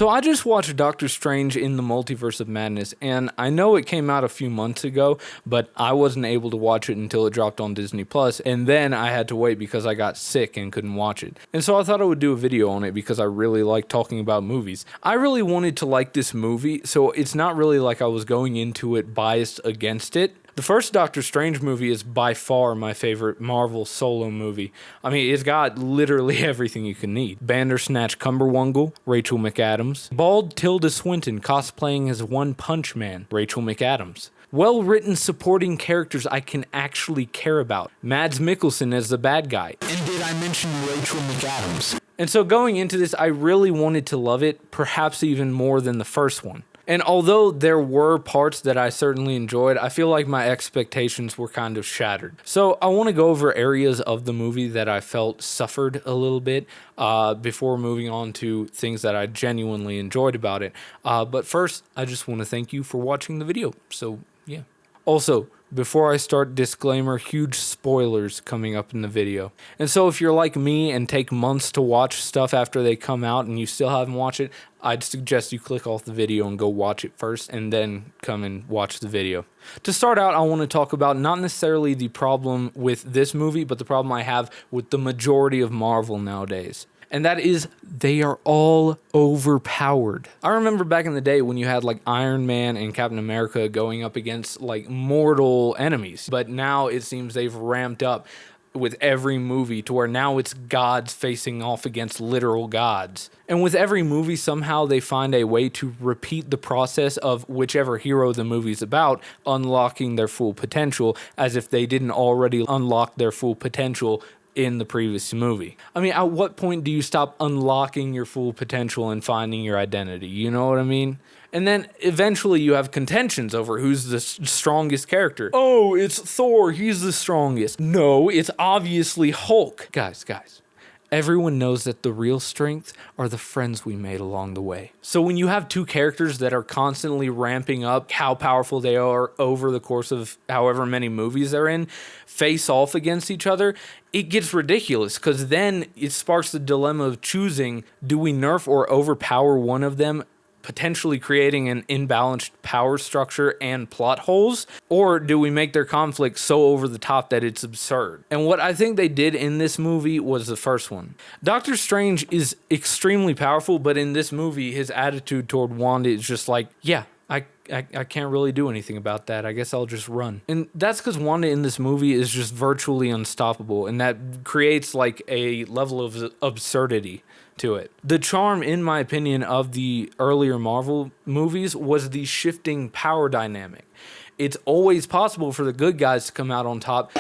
So I just watched Doctor Strange in the Multiverse of Madness, and I know it came out a few months ago, but I wasn't able to watch it until it dropped on Disney Plus, and then I had to wait because I got sick and couldn't watch it. And so I thought I would do a video on it because I really like talking about movies. I really wanted to like this movie, so it's not really like I was going into it biased against it. The first Doctor Strange movie is by far my favorite Marvel solo movie. I mean, it's got literally everything you can need. Bandersnatch Cumberwungle, Rachel McAdams. Bald Tilda Swinton cosplaying as One Punch Man, Rachel McAdams. Well-written supporting characters I can actually care about. Mads Mikkelsen as the bad guy. And did I mention Rachel McAdams? And so going into this, I really wanted to love it, perhaps even more than the first one. And although there were parts that I certainly enjoyed, I feel like my expectations were kind of shattered. So I want to go over areas of the movie that I felt suffered a little bit before moving on to things that I genuinely enjoyed about it. But first, I just want to thank you for watching the video. So yeah. Also, before I start, disclaimer, huge spoilers coming up in the video. And so if you're like me and take months to watch stuff after they come out and you still haven't watched it, I'd suggest you click off the video and go watch it first and then come and watch the video. To start out, I want to talk about not necessarily the problem with this movie, but the problem I have with the majority of Marvel nowadays. And that is, they are all overpowered. I remember back in the day when you had like Iron Man and Captain America going up against like mortal enemies. But now it seems they've ramped up with every movie to where now it's gods facing off against literal gods. And with every movie, somehow they find a way to repeat the process of whichever hero the movie's about, unlocking their full potential, as if they didn't already unlock their full potential in the previous movie. I mean, at what point do you stop unlocking your full potential and finding your identity? You know what I mean? And then eventually you have contentions over who's the strongest character. Oh, it's Thor. He's the strongest. No, it's obviously Hulk. Guys. Everyone knows that the real strength are the friends we made along the way. So when you have two characters that are constantly ramping up how powerful they are over the course of however many movies they're in, face off against each other, it gets ridiculous because then it sparks the dilemma of choosing, do we nerf or overpower one of them, potentially creating an imbalanced power structure and plot holes, or do we make their conflict so over the top that it's absurd? And what I think they did in this movie was the first one. Doctor Strange is extremely powerful, but in this movie, his attitude toward Wanda is just like, yeah, I can't really do anything about that. I guess I'll just run. And that's because Wanda in this movie is just virtually unstoppable, and that creates like a level of absurdity to it. The charm, in my opinion, of the earlier Marvel movies was the shifting power dynamic. It's always possible for the good guys to come out on top,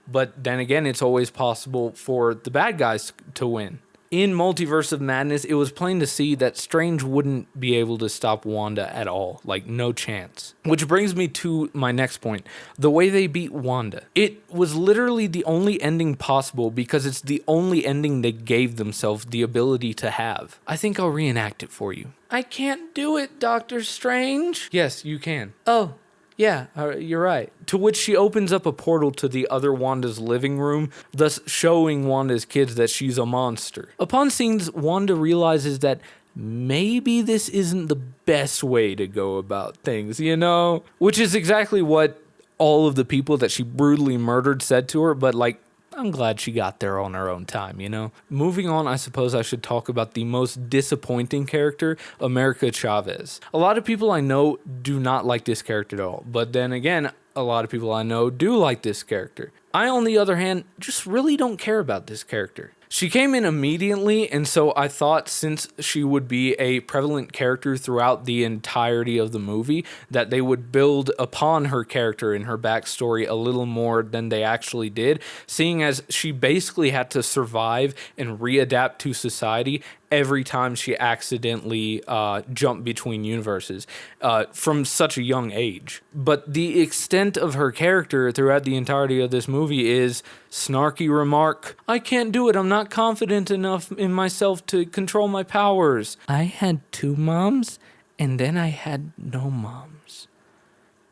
but then again, it's always possible for the bad guys to win. In Multiverse of Madness, it was plain to see that Strange wouldn't be able to stop Wanda at all. Like, no chance. Which brings me to my next point. The way they beat Wanda. It was literally the only ending possible because it's the only ending they gave themselves the ability to have. I think I'll reenact it for you. I can't do it, Doctor Strange. Yes, you can. Oh. Yeah, you're right. To which she opens up a portal to the other Wanda's living room, thus showing Wanda's kids that she's a monster. Upon seeing this, Wanda realizes that maybe this isn't the best way to go about things, you know? Which is exactly what all of the people that she brutally murdered said to her, but like, I'm glad she got there on her own time, you know? Moving on, I suppose I should talk about the most disappointing character, America Chavez. A lot of people I know do not like this character at all, but then again, a lot of people I know do like this character. I, on the other hand, just really don't care about this character. She came in immediately, and so I thought since she would be a prevalent character throughout the entirety of the movie, that they would build upon her character and her backstory a little more than they actually did, seeing as she basically had to survive and readapt to society every time she accidentally jumped between universes from such a young age. But the extent of her character throughout the entirety of this movie is snarky remark, I can't do it, I'm not confident enough in myself to control my powers. I had 2 moms, and then I had no moms.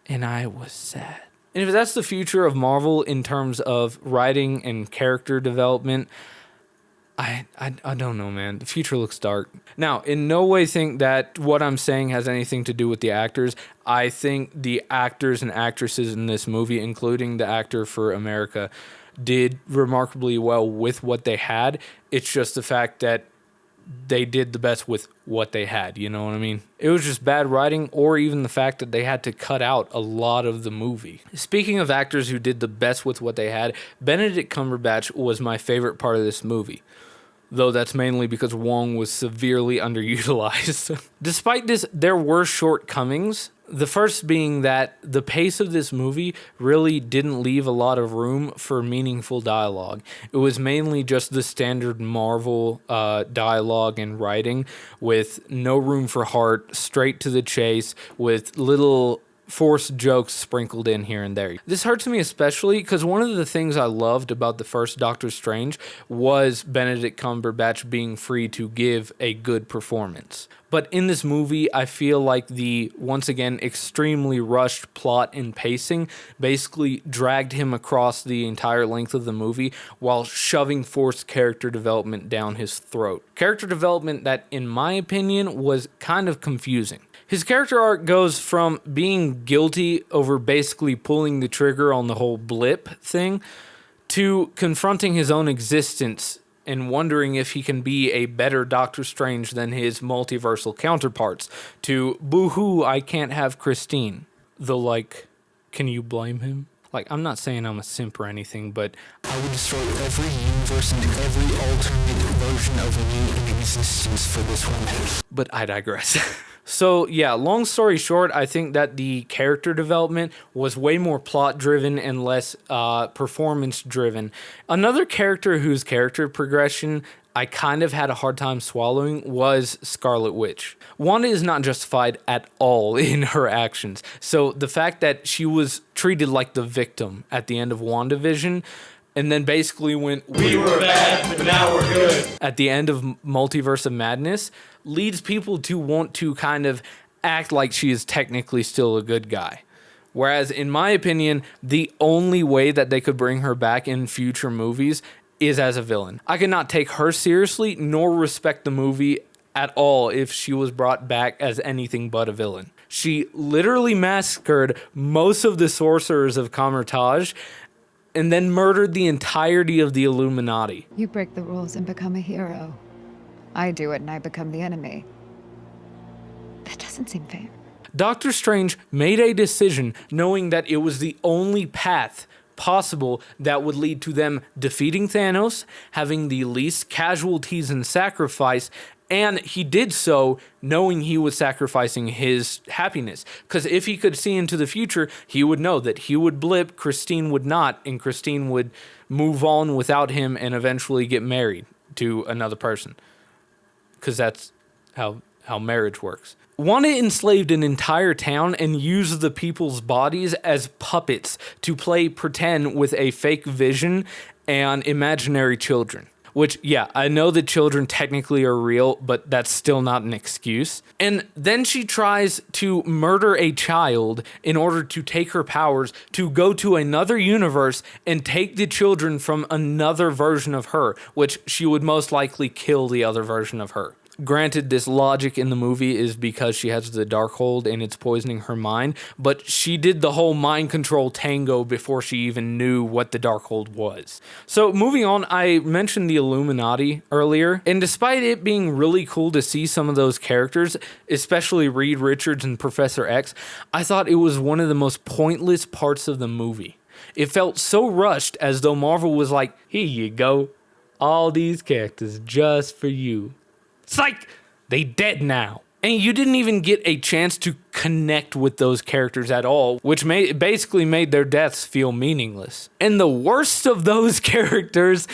And I was sad. And if that's the future of Marvel in terms of writing and character development, I don't know, man. The future looks dark. Now, in no way think that what I'm saying has anything to do with the actors. I think the actors and actresses in this movie, including the actor for America, did remarkably well with what they had. It's just the fact that they did the best with what they had. You know what I mean? It was just bad writing, or even the fact that they had to cut out a lot of the movie. Speaking of actors who did the best with what they had, Benedict Cumberbatch was my favorite part of this movie. Though that's mainly because Wong was severely underutilized. Despite this, there were shortcomings. The first being that the pace of this movie really didn't leave a lot of room for meaningful dialogue. It was mainly just the standard Marvel dialogue and writing, with no room for heart, straight to the chase, with little forced jokes sprinkled in here and there. This hurts me especially because one of the things I loved about the first Doctor Strange was Benedict Cumberbatch being free to give a good performance. But in this movie, I feel like the, once again, extremely rushed plot and pacing basically dragged him across the entire length of the movie while shoving forced character development down his throat. Character development that, in my opinion, was kind of confusing. His character arc goes from being guilty over basically pulling the trigger on the whole blip thing to confronting his own existence and wondering if he can be a better Doctor Strange than his multiversal counterparts, to boo-hoo, I can't have Christine. Though, like, can you blame him? Like, I'm not saying I'm a simp or anything, but I would destroy every universe and every alternate version of me in existence for this one. But I digress. So, yeah, long story short, I think that the character development was way more plot-driven and less performance-driven. Another character whose character progression I kind of had a hard time swallowing was Scarlet Witch. Wanda is not justified at all in her actions. So the fact that she was treated like the victim at the end of WandaVision and then basically went, "We were bad, but now we're good," at the end of Multiverse of Madness, leads people to want to kind of act like she is technically still a good guy. Whereas, in my opinion, the only way that they could bring her back in future movies is as a villain. I could not take her seriously, nor respect the movie at all if she was brought back as anything but a villain. She literally massacred most of the sorcerers of Kamar-Taj and then murdered the entirety of the Illuminati. You break the rules and become a hero. I do it and I become the enemy. That doesn't seem fair. Doctor Strange made a decision knowing that it was the only path possible that would lead to them defeating Thanos, having the least casualties and sacrifice, and he did so knowing he was sacrificing his happiness. Because if he could see into the future, he would know that he would blip, Christine would not, and Christine would move on without him and eventually get married to another person. Because that's how marriage works. Wanda enslaved an entire town and used the people's bodies as puppets to play pretend with a fake Vision and imaginary children. Which, yeah, I know that children technically are real, but that's still not an excuse. And then she tries to murder a child in order to take her powers to go to another universe and take the children from another version of her, which she would most likely kill the other version of her. Granted, this logic in the movie is because she has the Darkhold and it's poisoning her mind, but she did the whole mind control tango before she even knew what the Darkhold was. So moving on, I mentioned the Illuminati earlier, and despite it being really cool to see some of those characters, especially Reed Richards and Professor X, I thought it was one of the most pointless parts of the movie. It felt so rushed, as though Marvel was like, "Here you go, all these characters just for you." It's like, they dead now. And you didn't even get a chance to connect with those characters at all, which basically made their deaths feel meaningless. And the worst of those characters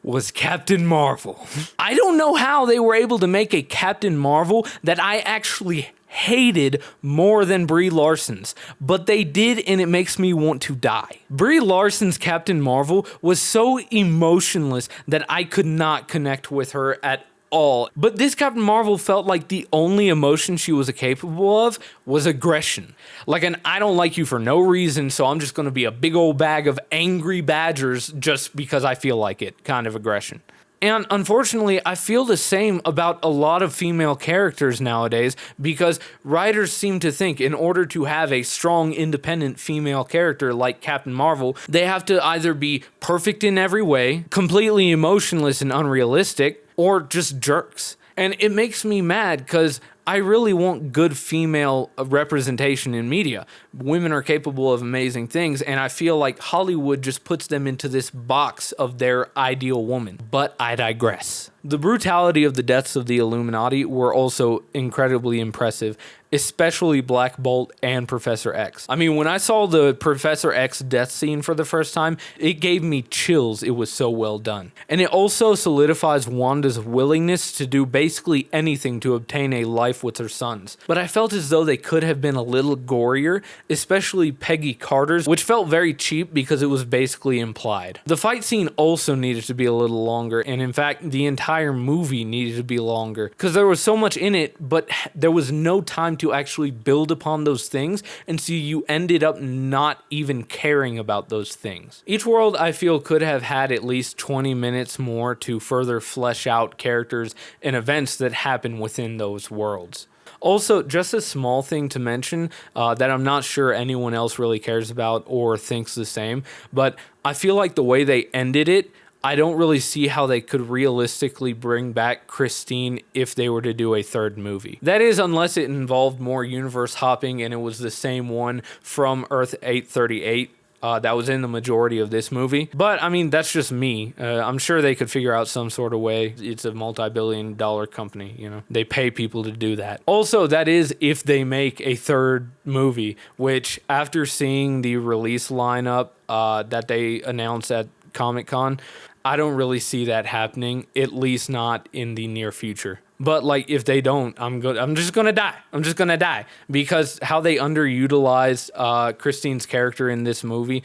was Captain Marvel. I don't know how they were able to make a Captain Marvel that I actually hated more than Brie Larson's, but they did, and it makes me want to die. Brie Larson's Captain Marvel was so emotionless that I could not connect with her at all. But this Captain Marvel felt like the only emotion she was capable of was aggression. Like an "I don't like you for no reason, so I'm just going to be a big old bag of angry badgers just because I feel like it" kind of aggression. And unfortunately, I feel the same about a lot of female characters nowadays, because writers seem to think in order to have a strong, independent female character like Captain Marvel, they have to either be perfect in every way, completely emotionless and unrealistic, or just jerks. And it makes me mad because I really want good female representation in media. Women are capable of amazing things, and I feel like Hollywood just puts them into this box of their ideal woman. But I digress. The brutality of the deaths of the Illuminati were also incredibly impressive, especially Black Bolt and Professor X. I mean, when I saw the Professor X death scene for the first time, it gave me chills. It was so well done. And it also solidifies Wanda's willingness to do basically anything to obtain a life with her sons. But I felt as though they could have been a little gorier, especially Peggy Carter's, which felt very cheap because it was basically implied. The fight scene also needed to be a little longer, and in fact, the entire movie needed to be longer because there was so much in it, but there was no time to actually build upon those things, and so you ended up not even caring about those things. Each world, I feel, could have had at least 20 minutes more to further flesh out characters and events that happen within those worlds. Also, just a small thing to mention that I'm not sure anyone else really cares about or thinks the same, but I feel like the way they ended it, I don't really see how they could realistically bring back Christine if they were to do a third movie. That is, unless it involved more universe hopping and it was the same one from Earth 838 that was in the majority of this movie. But, I mean, that's just me. I'm sure they could figure out some sort of way. It's a multi-billion-dollar company, you know. They pay people to do that. Also, that is if they make a third movie, which after seeing the release lineup that they announced at Comic-Con, I don't really see that happening, at least not in the near future. But like, if they don't, I'm just gonna die because how they underutilized Christine's character in this movie.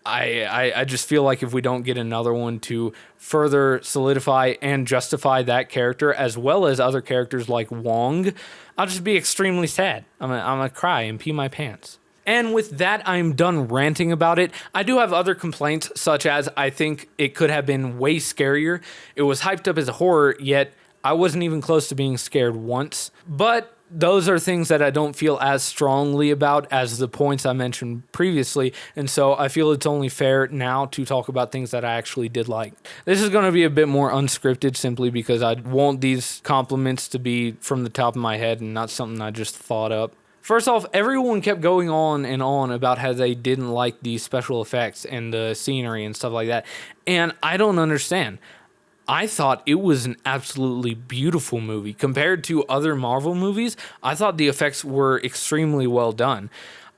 I just feel like if we don't get another one to further solidify and justify that character, as well as other characters like Wong, I'll just be extremely sad. I'm gonna cry and pee my pants. And with that, I'm done ranting about it. I do have other complaints, such as I think it could have been way scarier. It was hyped up as a horror, yet I wasn't even close to being scared once. But those are things that I don't feel as strongly about as the points I mentioned previously, and so I feel it's only fair now to talk about things that I actually did like. This is going to be a bit more unscripted simply because I want these compliments to be from the top of my head and not something I just thought up. First off, everyone kept going on and on about how they didn't like the special effects and the scenery and stuff like that, and I don't understand. I thought it was an absolutely beautiful movie. Compared to other Marvel movies, I thought the effects were extremely well done.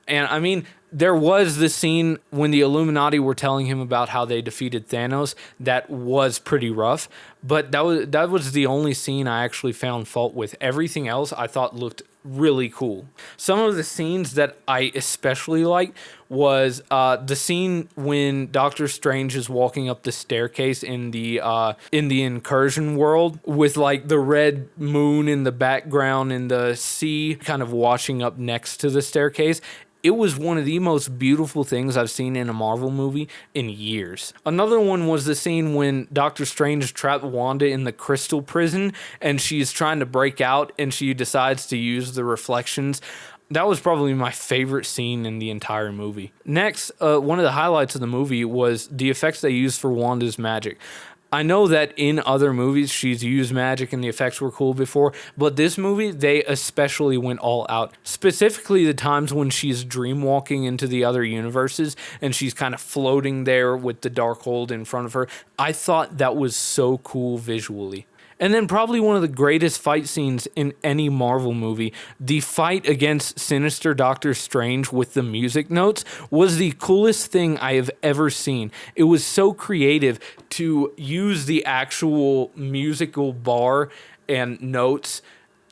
And I mean, there was the scene when the Illuminati were telling him about how they defeated Thanos that was pretty rough, but that was the only scene I actually found fault with. Everything else I thought looked really cool. Some of the scenes that I especially liked was the scene when Doctor Strange is walking up the staircase in the incursion world with like the red moon in the background and the sea kind of washing up next to the staircase. It was one of the most beautiful things I've seen in a Marvel movie in years. Another one was the scene when Doctor Strange trapped Wanda in the crystal prison and she's trying to break out and she decides to use the reflections. That was probably my favorite scene in the entire movie. Next, one of the highlights of the movie was the effects they used for Wanda's magic. I know that in other movies she's used magic and the effects were cool before, but this movie, they especially went all out. Specifically the times when she's dreamwalking into the other universes and she's kind of floating there with the Darkhold in front of her. I thought that was so cool visually. And then probably one of the greatest fight scenes in any Marvel movie, the fight against Sinister Doctor Strange with the music notes, was the coolest thing I have ever seen. It was so creative to use the actual musical bar and notes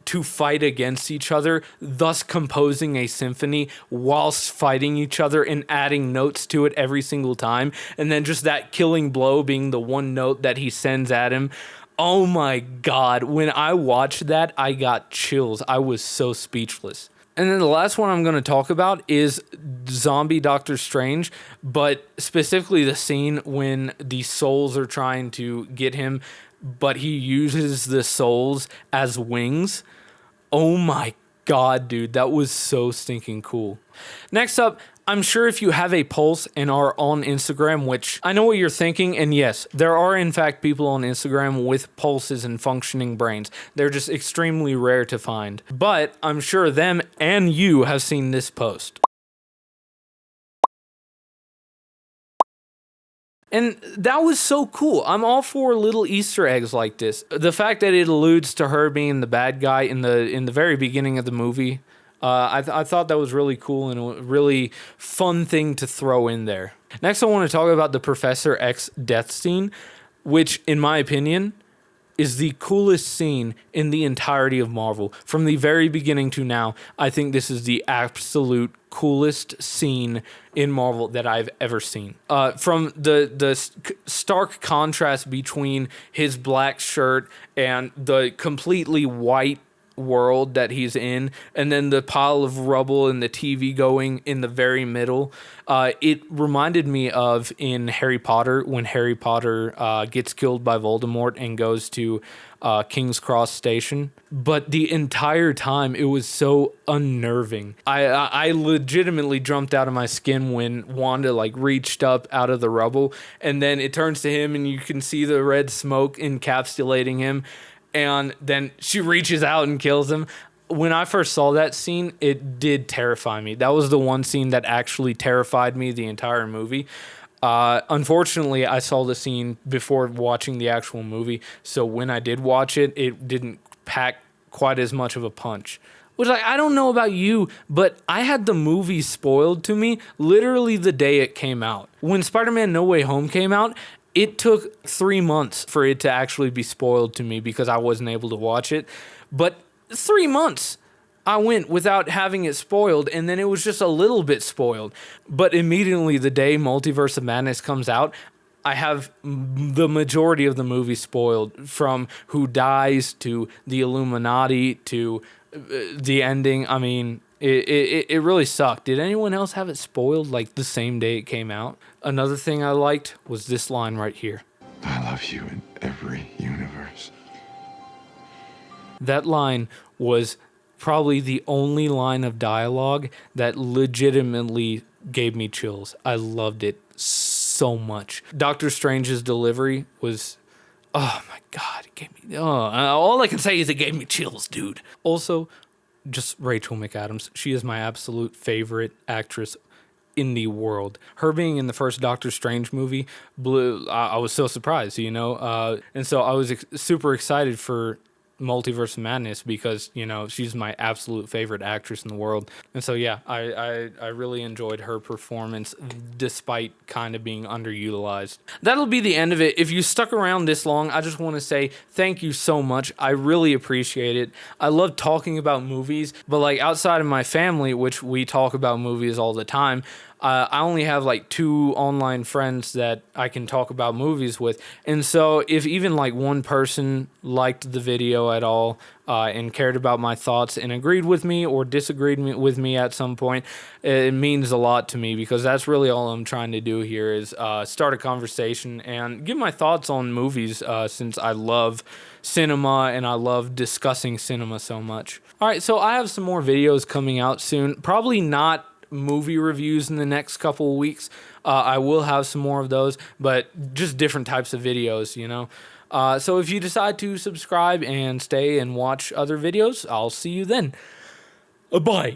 to fight against each other, thus composing a symphony whilst fighting each other and adding notes to it every single time. And then just that killing blow being the one note that he sends at him. Oh my God, when I watched that, I got chills. I was so speechless. And then the last one I'm going to talk about is Zombie Doctor Strange, but specifically the scene when the souls are trying to get him but he uses the souls as wings. Oh my God, dude, that was so stinking cool. Next up, I'm sure if you have a pulse and are on Instagram, which I know what you're thinking, and yes, there are in fact people on Instagram with pulses and functioning brains. They're just extremely rare to find. But I'm sure them and you have seen this post. And that was so cool. I'm all for little Easter eggs like this. The fact that it alludes to her being the bad guy in the very beginning of the movie, I thought that was really cool and a really fun thing to throw in there. Next, I want to talk about the Professor X death scene, which, in my opinion, is the coolest scene in the entirety of Marvel. From the very beginning to now, I think this is the absolute coolest scene in Marvel that I've ever seen. From the stark contrast between his black shirt and the completely white world that he's in, and then the pile of rubble and the TV going in the very middle. It reminded me of in Harry Potter, when Harry Potter gets killed by Voldemort and goes to King's Cross Station. But the entire time, it was so unnerving. I legitimately jumped out of my skin when Wanda like reached up out of the rubble, and then it turns to him and you can see the red smoke encapsulating him. And then she reaches out and kills him. When I first saw that scene, it did terrify me. That was the one scene that actually terrified me the entire movie. Unfortunately, I saw the scene before watching the actual movie. So when I did watch it, it didn't pack quite as much of a punch. Which, like, I don't know about you, but I had the movie spoiled to me literally the day it came out. When Spider-Man No Way Home came out, it took 3 months for it to actually be spoiled to me because I wasn't able to watch it. But 3 months I went without having it spoiled, and then it was just a little bit spoiled. But immediately the day Multiverse of Madness comes out, I have the majority of the movie spoiled, from who dies to the Illuminati to the ending. I mean, it really sucked. Did anyone else have it spoiled like the same day it came out? Another thing I liked was this line right here. I love you in every universe. That line was probably the only line of dialogue that legitimately gave me chills. I loved it so much. Doctor Strange's delivery was, oh my God, it gave me, all I can say is it gave me chills, dude. Also, just Rachel McAdams. She is my absolute favorite actress in the world. Her being in the first Doctor Strange movie blew. I was so surprised, you know, and so I was super excited for Multiverse of Madness because, you know, she's my absolute favorite actress in the world. And so yeah, I really enjoyed her performance despite kind of being underutilized. That'll be the end of it. If you stuck around this long, I just want to say thank you so much. I really appreciate it. I love talking about movies, but like outside of my family, which we talk about movies all the time, I only have like 2 online friends that I can talk about movies with. And so if even like one person liked the video at all and cared about my thoughts and agreed with me or disagreed with me at some point, it means a lot to me because that's really all I'm trying to do here is start a conversation and give my thoughts on movies since I love cinema and I love discussing cinema so much. All right, so I have some more videos coming out soon. Probably not movie reviews in the next couple of weeks. I will have some more of those, but just different types of videos, you know. So if you decide to subscribe and stay and watch other videos, I'll see you then. Bye.